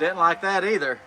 Didn't like that either.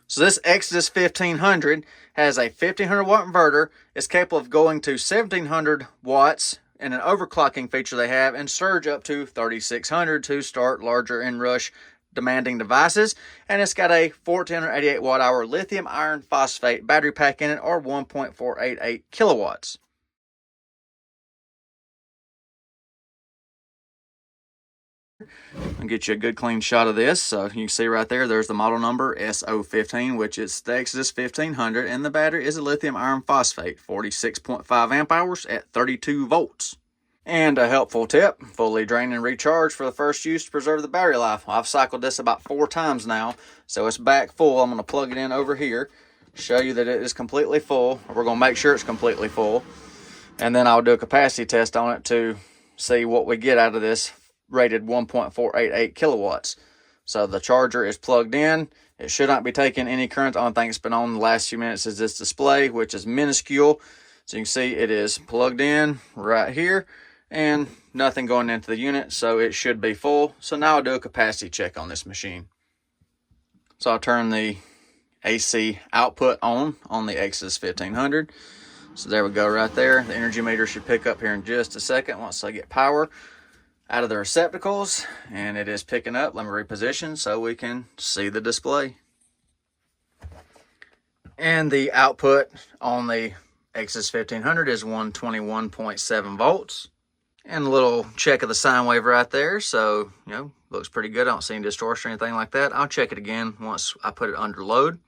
So this Exodus 1500 has a 1500 watt inverter. It's capable of going to 1700 watts and an overclocking feature they have, and surge up to 3600 to start larger inrush demanding devices. And it's got a 1488 watt hour lithium iron phosphate battery pack in it, or 1.488 kilowatts. I'll get you a good clean shot of this. So you can see right there, there's the model number SO15, which is the Exodus 1500, and the battery is a lithium iron phosphate, 46.5 amp hours at 32 volts. And a helpful tip, fully drain and recharge for the first use to preserve the battery life. I've cycled this about 4 times now, so it's back full. I'm going to plug it in over here, show you that it is completely full. We're going to make sure it's completely full, and then I'll do a capacity test on it to see what we get out of this rated 1.488 kilowatts. So the charger is plugged in. It should not be taking any current. The only thing that's been on the last few minutes is this display, which is minuscule. So you can see it is plugged in right here and nothing going into the unit, so it should be full. So now I'll do a capacity check on this machine. So I'll turn the AC output on the Exodus 1500. So there we go right there. The energy meter should pick up here in just a second once I get power out of the receptacles, and it is picking up. Let me reposition so we can see the display. And the output on the Exodus 1500 is 121.7 volts. And a little check of the sine wave right there. So, you know, looks pretty good. I don't see any distortion or anything like that. I'll check it again once I put it under load.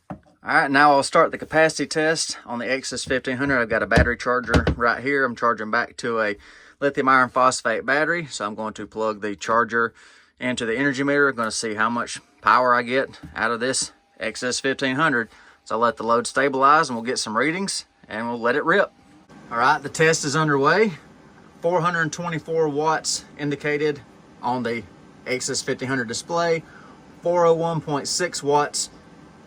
All right, now I'll start the capacity test on the Exodus 1500. I've got a battery charger right here. I'm charging back to a lithium iron phosphate battery. So I'm going to plug the charger into the energy meter. I'm going to see how much power I get out of this Exodus 1500. So I'll let the load stabilize and we'll get some readings and we'll let it rip. All right, the test is underway. 424 watts indicated on the Exodus 1500 display, 401.6 watts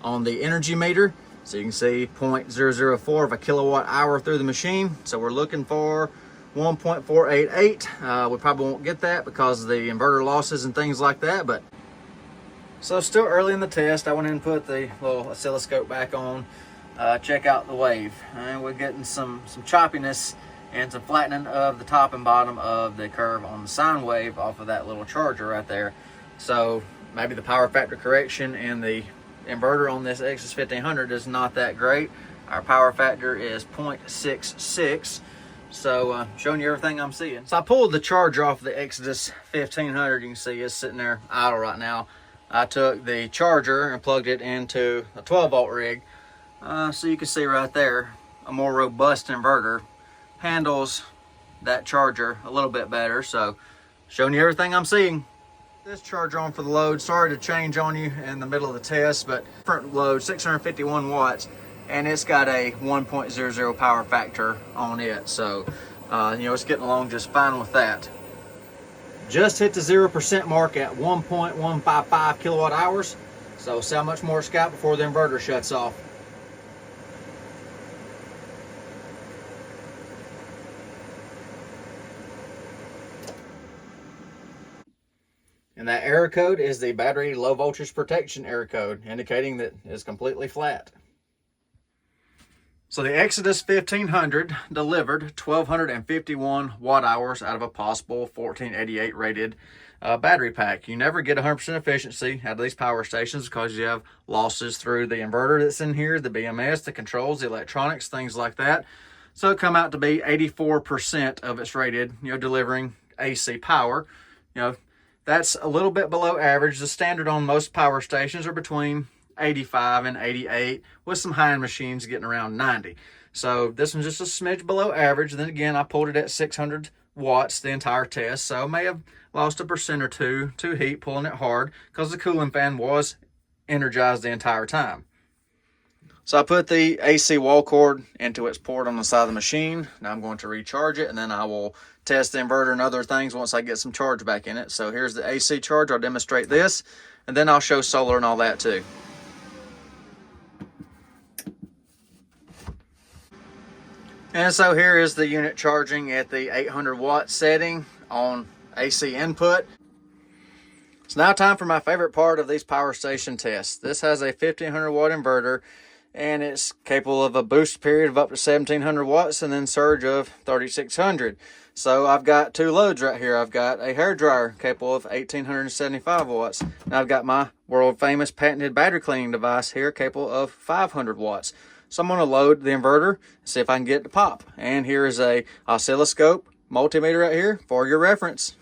on the energy meter. So you can see 0.004 of a kilowatt hour through the machine. So we're looking for 1.488. We probably won't get that because of the inverter losses and things like that, but so still early in the test. I went in and put the little oscilloscope back on, check out the wave, and we're getting some choppiness and some flattening of the top and bottom of the curve on the sine wave off of that little charger right there. So maybe the power factor correction in the inverter on this Exodus 1500 is not that great. Our power factor is 0.66. So showing you everything I'm seeing. So I pulled the charger off the Exodus 1500. You can see it's sitting there idle right now. I took the charger and plugged it into a 12 volt rig. So you can see right there, a more robust inverter handles that charger a little bit better. So showing you everything I'm seeing. This charger on for the load. Sorry to change on you in the middle of the test, but different load, 651 watts, and it's got a 1.00 power factor on it. So you know, it's getting along just fine with that. Just hit the 0% mark at 1.155 kilowatt hours. So see how much more it's got before the inverter shuts off. And that error code is the battery low voltage protection error code, indicating that it's completely flat. So the Exodus 1500 delivered 1251 watt hours out of a possible 1488 rated battery pack. You never get 100% efficiency out of these power stations because you have losses through the inverter that's in here, the BMS, the controls, the electronics, things like that. So it come out to be 84% of its rated, you know, delivering AC power. You know, that's a little bit below average. The standard on most power stations are between 85 and 88, with some high-end machines getting around 90. So this one's just a smidge below average. Then again, I pulled it at 600 watts the entire test, so I may have lost 1% or 2 to heat pulling it hard because the cooling fan was energized the entire time. So I put the AC wall cord into its port on the side of the machine. Now I'm going to recharge it, and then I will test the inverter and other things once I get some charge back in it. So here's the AC charge. I'll demonstrate this, and then I'll show solar and all that too. And so here is the unit charging at the 800 watt setting on AC input. It's now time for my favorite part of these power station tests. This has a 1500 watt inverter, and it's capable of a boost period of up to 1700 watts and then surge of 3600. So I've got two loads right here. I've got a hairdryer capable of 1875 watts. And I've got my world famous patented battery cleaning device here capable of 500 watts. So I'm going to load the inverter, see if I can get it to pop. And here is a oscilloscope multimeter right here for your reference.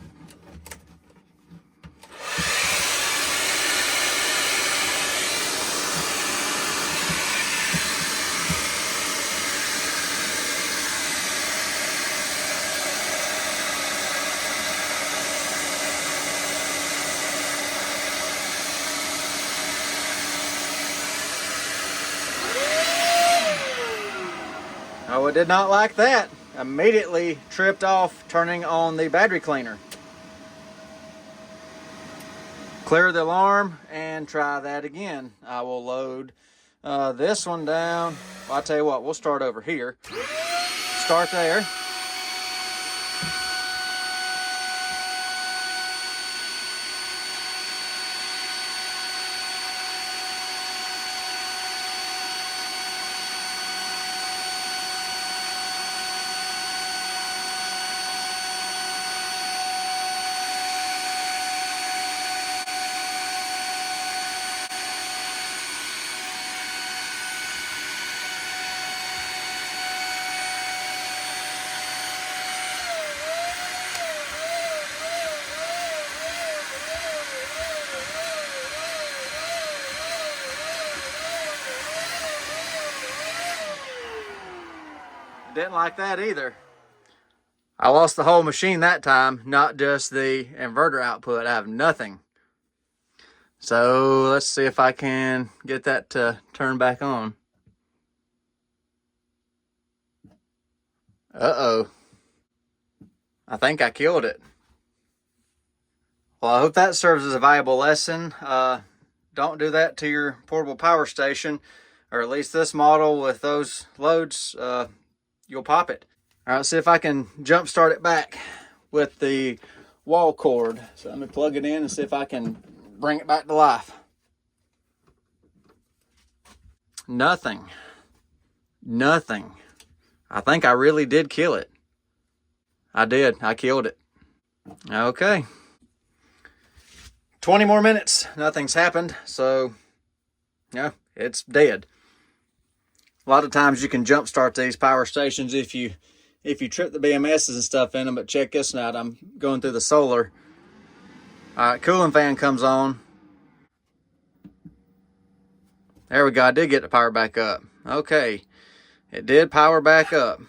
Oh, it did not like that. Immediately tripped off turning on the battery cleaner. Clear the alarm and try that again. I will load this one down. Well, I'll tell you what, we'll start over here. Start there. Didn't like that either. I lost the whole machine that time, not just the inverter output. I have nothing. So let's see if I can get that to turn back on. Uh-oh. I think I killed it. Well, I hope that serves as a valuable lesson. Don't do that to your portable power station, or at least this model with those loads. You'll pop it. All right, see if I can jump start it back with the wall cord. So let me plug it in and see if I can bring it back to life. Nothing. Nothing. I think I really did kill it. I did. I killed it. Okay. 20 more minutes. Nothing's happened. So, yeah, it's dead. A lot of times you can jump start these power stations if you trip the BMSs and stuff in them, but check this out. I'm going through the solar. All right, cooling fan comes on. There we go. I did get the power back up. Okay, it did power back up.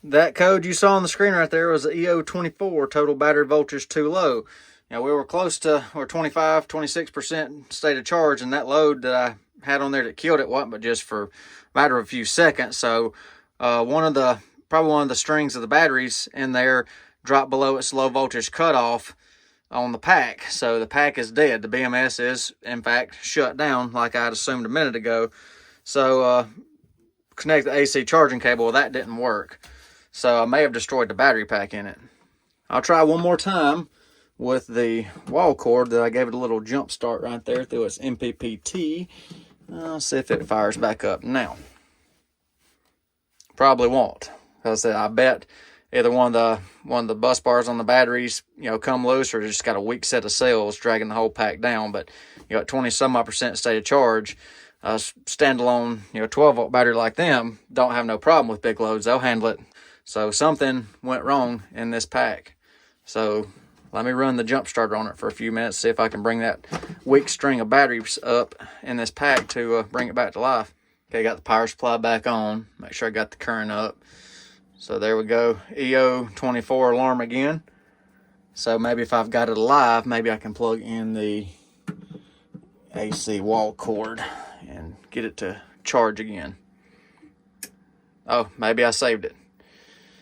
That code you saw on the screen right there was the EO24, total battery voltage too low. Now, we were close to, or 25, 26% state of charge, and that load that I had on there that killed it wasn't but just for a matter of a few seconds. So probably one of the strings of the batteries in there dropped below its low voltage cutoff on the pack. So the pack is dead. The BMS is, in fact, shut down like I had assumed a minute ago. So connect the AC charging cable. Well, that didn't work. So I may have destroyed the battery pack in it. I'll try one more time with the wall cord that I gave it a little jump start right there through its MPPT. Let's see if it fires back up now. Probably won't, because I bet either one of the bus bars on the batteries, come loose, or just got a weak set of cells dragging the whole pack down. But at 20-some-odd% state of charge, standalone 12-volt battery like them don't have no problem with big loads. They'll handle it. So something went wrong in this pack. So let me run the jump starter on it for a few minutes, see if I can bring that weak string of batteries up in this pack to bring it back to life. Okay, got the power supply back on. Make sure I got the current up. So there we go. EO24 alarm again. So maybe if I've got it alive, maybe I can plug in the AC wall cord and get it to charge again. Oh, maybe I saved it.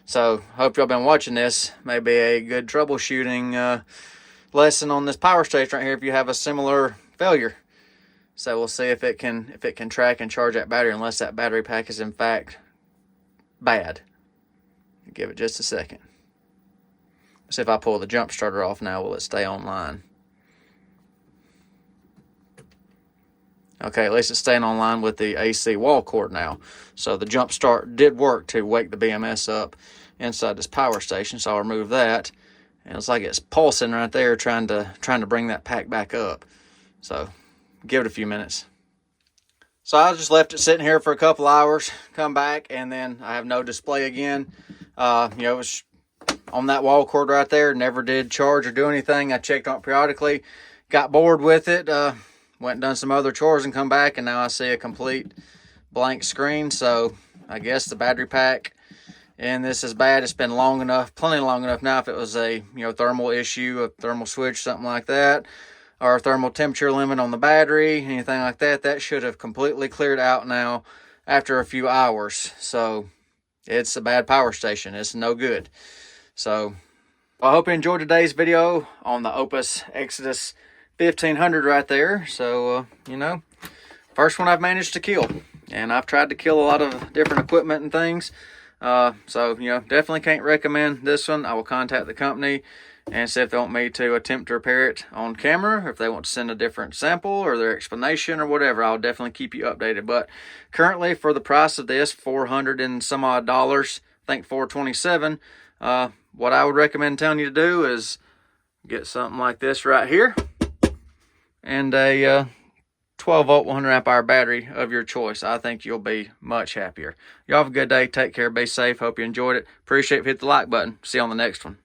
So, hope y'all been watching this. Maybe a good troubleshooting lesson on this power station right here if you have a similar failure. So we'll see if it can track and charge that battery, unless that battery pack is in fact bad. Give it just a second. See if I pull the jump starter off now, will it stay online? Okay, at least it's staying online with the AC wall cord now. So the jump start did work to wake the BMS up inside this power station. So I'll remove that. And it's like it's pulsing right there, trying to bring that pack back up. So give it a few minutes. So I just left it sitting here for a couple hours, come back, and then I have no display again. It was on that wall cord right there, never did charge or do anything. I checked on it periodically, got bored with it, went and done some other chores and come back, and now I see a complete blank screen. So I guess the battery pack in this is bad. It's been long enough, plenty long enough now. If it was a thermal issue, a thermal switch, something like that, or a thermal temperature limit on the battery, anything like that, that should have completely cleared out now after a few hours. So it's a bad power station. It's no good. So I hope you enjoyed today's video on the Oupes Exodus 1500 right there. So, first one I've managed to kill. And I've tried to kill a lot of different equipment and things. So, definitely can't recommend this one. I will contact the company and see if they want me to attempt to repair it on camera, or if they want to send a different sample or their explanation or whatever. I'll definitely keep you updated. But currently, for the price of this, $400 and some odd, I think $427, what I would recommend telling you to do is get something like this right here, and a 12-volt 100 amp hour battery of your choice. I think you'll be much happier. Y'all have a good day. Take care. Be safe. Hope you enjoyed it. Appreciate it. Hit the like button. See you on the next one.